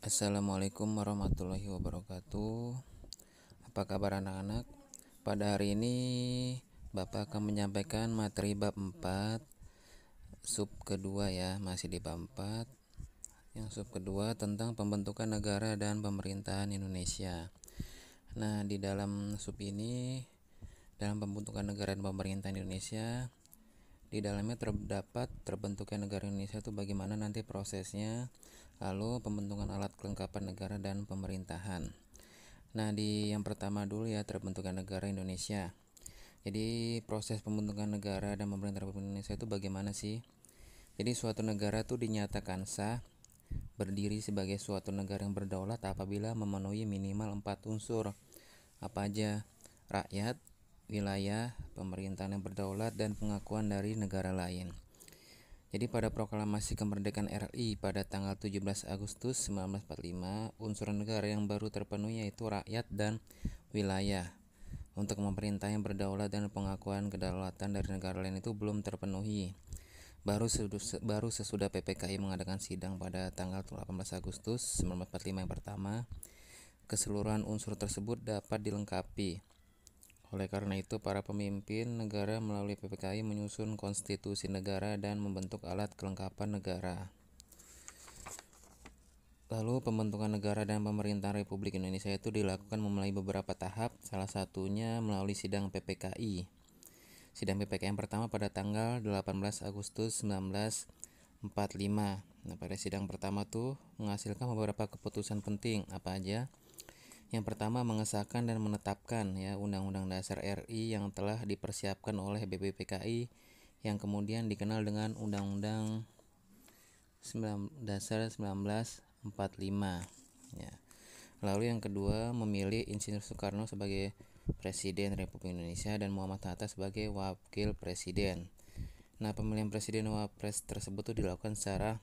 Assalamualaikum warahmatullahi wabarakatuh. Apa kabar anak-anak? Pada hari ini Bapak akan menyampaikan materi bab 4 sub kedua ya, masih di bab 4. Yang sub kedua tentang pembentukan negara dan pemerintahan Indonesia. Nah, di dalam sub ini, dalam pembentukan negara dan pemerintahan Indonesia, di dalamnya terdapat terbentuknya negara Indonesia itu bagaimana nanti prosesnya, lalu pembentukan alat kelengkapan negara dan pemerintahan. Nah, di yang pertama dulu ya, terbentuknya negara Indonesia. Jadi proses pembentukan negara dan pemerintahan Republik Indonesia itu bagaimana sih? Jadi suatu negara itu dinyatakan sah berdiri sebagai suatu negara yang berdaulat apabila memenuhi minimal 4 unsur. Apa aja? Rakyat, wilayah, pemerintahan yang berdaulat, dan pengakuan dari negara lain. Jadi pada proklamasi kemerdekaan RI pada tanggal 17 Agustus 1945, unsur negara yang baru terpenuhi yaitu rakyat dan wilayah. Untuk pemerintah yang berdaulat dan pengakuan kedaulatan dari negara lain itu belum terpenuhi. Baru sesudah PPKI mengadakan sidang pada tanggal 18 Agustus 1945 yang pertama, keseluruhan unsur tersebut dapat dilengkapi. Oleh karena itu, para pemimpin negara melalui PPKI menyusun konstitusi negara dan membentuk alat kelengkapan negara. Lalu pembentukan negara dan pemerintahan Republik Indonesia itu dilakukan melalui beberapa tahap, salah satunya melalui sidang PPKI. Sidang PPKI yang pertama pada tanggal 18 Agustus 1945. Nah, pada sidang pertama tuh menghasilkan beberapa keputusan penting. Apa aja? Yang pertama, mengesahkan dan menetapkan ya Undang-Undang Dasar RI yang telah dipersiapkan oleh BPPKI yang kemudian dikenal dengan Undang-Undang Dasar 1945 ya. Lalu yang kedua, memilih Insinyur Soekarno sebagai Presiden Republik Indonesia dan Muhammad Hatta sebagai Wakil Presiden. Nah, pemilihan Presiden dan Wapres tersebut dilakukan secara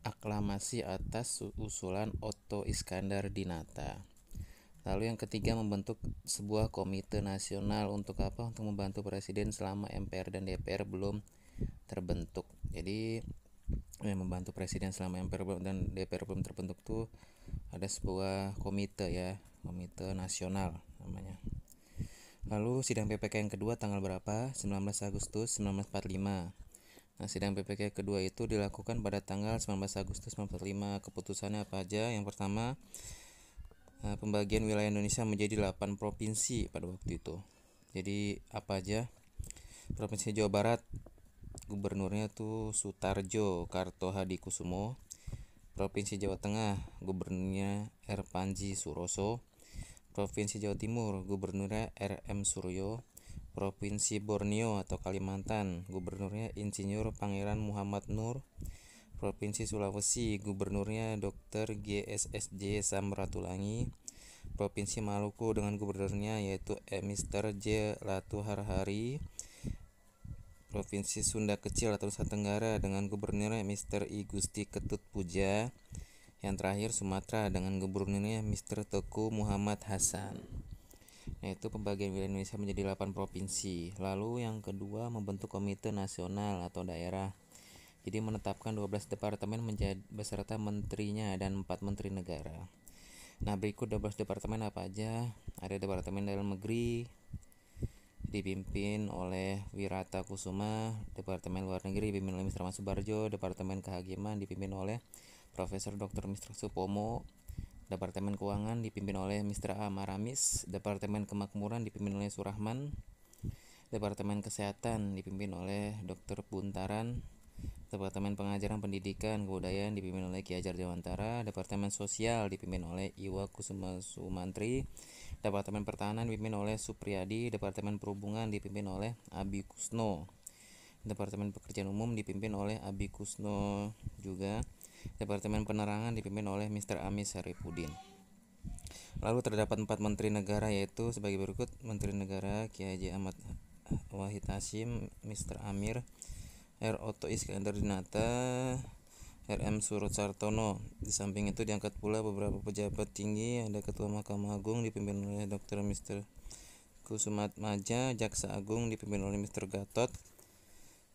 aklamasi atas usulan Otto Iskandar Dinata. Lalu yang ketiga, membentuk sebuah komite nasional untuk apa? Untuk membantu presiden selama MPR dan DPR belum terbentuk. Jadi membantu presiden selama MPR dan DPR belum terbentuk tuh ada sebuah komite ya, komite nasional namanya. Lalu sidang PPK yang kedua tanggal berapa? 19 Agustus 1945. Nah, sidang PPK kedua itu dilakukan pada tanggal 19 Agustus 1945. Keputusannya apa aja? Yang pertama, pembagian wilayah Indonesia menjadi 8 provinsi pada waktu itu. Jadi apa aja? Provinsi Jawa Barat, gubernurnya tuh Sutarjo Kartohadikusumo. Provinsi Jawa Tengah, gubernurnya R. Panji Suroso. Provinsi Jawa Timur, gubernurnya R. M. Suryo. Provinsi Borneo atau Kalimantan, gubernurnya Insinyur Pangeran Muhammad Nur. Provinsi Sulawesi, gubernurnya Dr. GSSJ Samratulangi. Provinsi Maluku dengan gubernurnya yaitu Mr. J. Latuharhari. Provinsi Sunda Kecil atau Nusa Tenggara dengan gubernurnya Mr. I Gusti Ketut Puja. Yang terakhir Sumatera dengan gubernurnya Mr. Teku Muhammad Hasan. Nah, itu pembagian wilayah Indonesia menjadi 8 provinsi. Lalu yang kedua, membentuk komite nasional atau daerah. Jadi menetapkan 12 departemen menjadi beserta menterinya dan 4 menteri negara. Nah, berikut 12 departemen apa aja? Ada Departemen Dalam Negeri dipimpin oleh Wirata Kusuma, Departemen Luar Negeri dipimpin oleh Mr. Mas Subarjo, Departemen Kehakiman dipimpin oleh Profesor Dr. Mr. Supomo, Departemen Keuangan dipimpin oleh Mr. A. Maramis, Departemen Kemakmuran dipimpin oleh Surahman, Departemen Kesehatan dipimpin oleh Dr. Buntaran, Departemen Pengajaran Pendidikan Kebudayaan dipimpin oleh Ki Hajar Dewantara, Departemen Sosial dipimpin oleh Iwa Kusuma Sumantri, Departemen Pertahanan dipimpin oleh Supriyadi, Departemen Perhubungan dipimpin oleh Abi Kusno, Departemen Pekerjaan Umum dipimpin oleh Abi Kusno juga, Departemen Penerangan dipimpin oleh Mr. Amis Saripudin. Lalu terdapat 4 menteri negara yaitu sebagai berikut: Menteri Negara Ki Haji Ahmad Wahid Hasyim, Mr. Amir, R. Otto Iskandar Dinata, R. M. Surut Sartono. Di samping itu diangkat pula beberapa pejabat tinggi. Ada Ketua Mahkamah Agung dipimpin oleh Dr. Mr. Kusumat Maja, Jaksa Agung dipimpin oleh Mr. Gatot,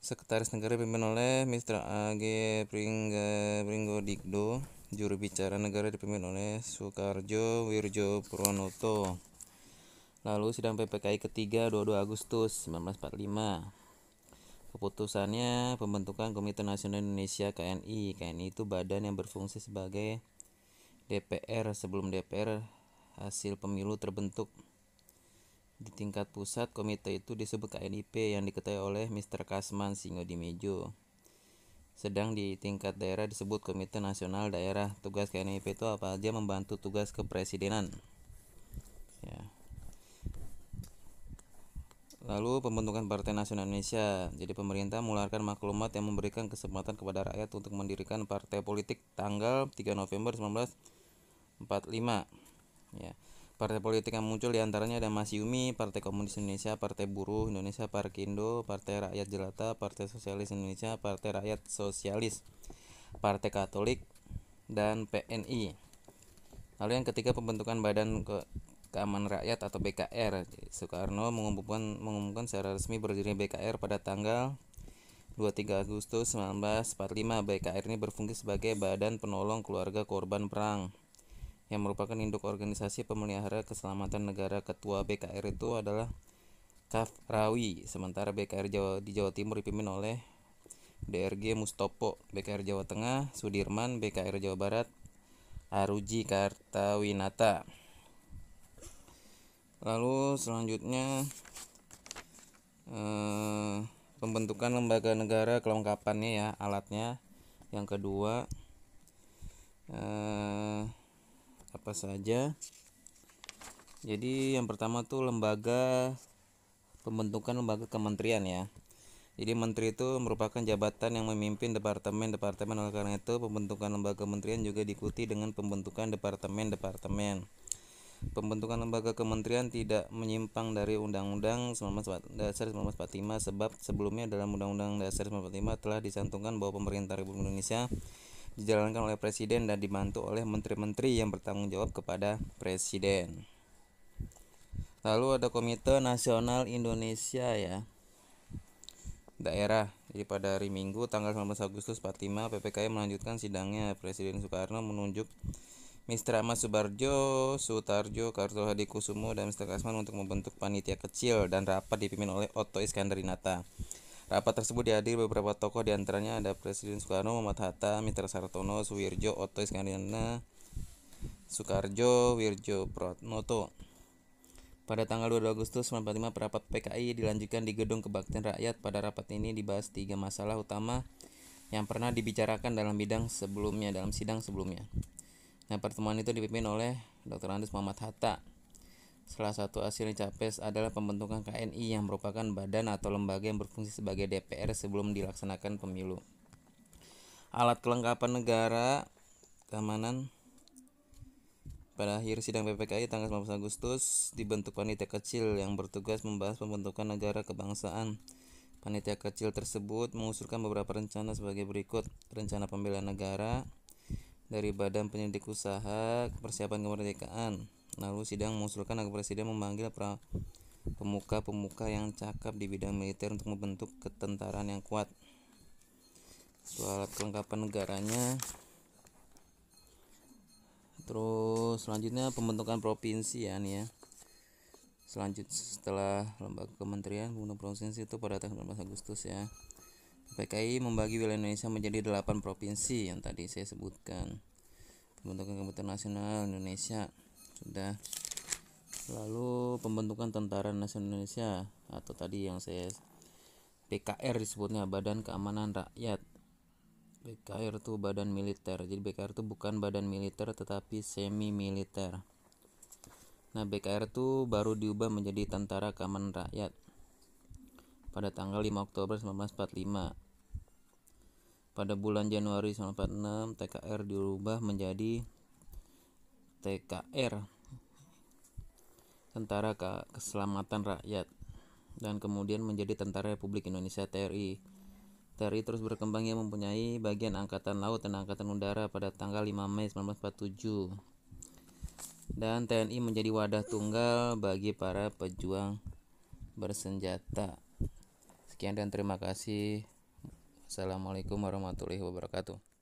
Sekretaris Negara dipimpin oleh Mr. A. G. Pringgodikdo, Juru bicara negara dipimpin oleh Soekarjo Wirjo Purwonoto. Lalu sidang PPKI ketiga 22 Agustus 1945. Keputusannya pembentukan Komite Nasional Indonesia KNI. KNI itu badan yang berfungsi sebagai DPR sebelum DPR hasil pemilu terbentuk. Di tingkat pusat, komite itu disebut KNIP yang diketuai oleh Mr. Kasman Singodimejo. Sedang di tingkat daerah disebut Komite Nasional Daerah. Tugas KNIP itu apa aja? Membantu tugas kepresidenan. Ya. Lalu pembentukan Partai Nasional Indonesia. Jadi pemerintah mengeluarkan maklumat yang memberikan kesempatan kepada rakyat untuk mendirikan partai politik tanggal 3 November 1945. Ya. Partai politik yang muncul diantaranya ada Masyumi, Partai Komunis Indonesia, Partai Buruh Indonesia, Parkindo, Partai Rakyat Jelata, Partai Sosialis Indonesia, Partai Rakyat Sosialis, Partai Katolik, dan PNI. Lalu yang ketiga pembentukan Badan Keamanan Rakyat atau BKR. Soekarno mengumumkan secara resmi berdirinya BKR pada tanggal 23 Agustus 1945. BKR ini berfungsi sebagai Badan Penolong Keluarga Korban Perang yang merupakan induk organisasi pemelihara keselamatan negara. Ketua BKR itu adalah Kafrawi, sementara BKR di Jawa Timur dipimpin oleh DRG Mustopo, BKR Jawa Tengah Sudirman, BKR Jawa Barat Aruji Kartawinata. Lalu selanjutnya pembentukan lembaga negara, kelengkapannya ya, alatnya. Yang kedua apa saja? Jadi yang pertama tuh pembentukan lembaga kementerian ya. Jadi menteri itu merupakan jabatan yang memimpin departemen-departemen. Oleh karena itu pembentukan lembaga kementerian juga diikuti dengan pembentukan departemen-departemen. Pembentukan lembaga kementerian tidak menyimpang dari Undang-Undang Dasar 1945, sebab sebelumnya dalam Undang-Undang Dasar 1945 telah dicantumkan bahwa pemerintah Republik Indonesia dijalankan oleh Presiden dan dibantu oleh menteri-menteri yang bertanggung jawab kepada Presiden. Lalu ada Komite Nasional Indonesia ya, daerah. Jadi pada hari Minggu tanggal 19 Agustus 45 PPKI melanjutkan sidangnya. Presiden Soekarno menunjuk Mr. Ahmad Sutarjo, Karto Hadikusumo, dan Mr. Kasman untuk membentuk panitia kecil dan rapat dipimpin oleh Otto Iskandrinata. Rapat tersebut dihadiri beberapa tokoh, diantaranya ada Presiden Soekarno, Muhammad Hatta, Mitra Sartono, Suwirjo, Otto Iskandrinata, Soekarjo Wirjo Purwonoto. Pada tanggal 2 Agustus 1945 rapat PKI dilanjutkan di Gedung Kebaktian Rakyat. Pada rapat ini dibahas 3 masalah utama yang pernah dibicarakan dalam sidang sebelumnya. Nah, pertemuan itu dipimpin oleh Dr. Andes Muhammad Hatta. Salah satu hasil yang capes adalah pembentukan KNI yang merupakan badan atau lembaga yang berfungsi sebagai DPR sebelum dilaksanakan pemilu. Alat kelengkapan negara keamanan. Pada akhir sidang PPKI tanggal 19 Agustus dibentuk panitia kecil yang bertugas membahas pembentukan negara kebangsaan. Panitia kecil tersebut mengusulkan beberapa rencana sebagai berikut: rencana pembelaan negara dari Badan Penyelidik Usaha Persiapan Kemerdekaan. Lalu sidang mengusulkan agar Presiden memanggil pemuka-pemuka yang cakap di bidang militer untuk membentuk ketentaraan yang kuat. Itu alat kelengkapan negaranya. Terus selanjutnya pembentukan provinsi ya nih ya. Setelah lembaga kementerian, pembentukan provinsi itu pada tanggal 19 Agustus ya. PKI membagi wilayah Indonesia menjadi 8 provinsi yang tadi saya sebutkan. Pembentukan Komite Nasional Indonesia sudah. Lalu pembentukan Tentara Nasional Indonesia atau tadi yang saya BKR disebutnya, Badan Keamanan Rakyat. BKR itu badan militer. Jadi BKR itu bukan badan militer tetapi semi militer. Nah, BKR itu baru diubah menjadi Tentara Keamanan Rakyat pada tanggal 5 Oktober 1945. Pada bulan Januari 1946 TKR diubah menjadi TKR, Tentara Keselamatan Rakyat, dan kemudian menjadi Tentara Republik Indonesia TRI. TRI terus berkembang yang mempunyai bagian Angkatan Laut dan Angkatan Udara pada tanggal 5 Mei 1947. Dan TNI menjadi wadah tunggal bagi para pejuang bersenjata. Sekian dan terima kasih. Assalamualaikum warahmatullahi wabarakatuh.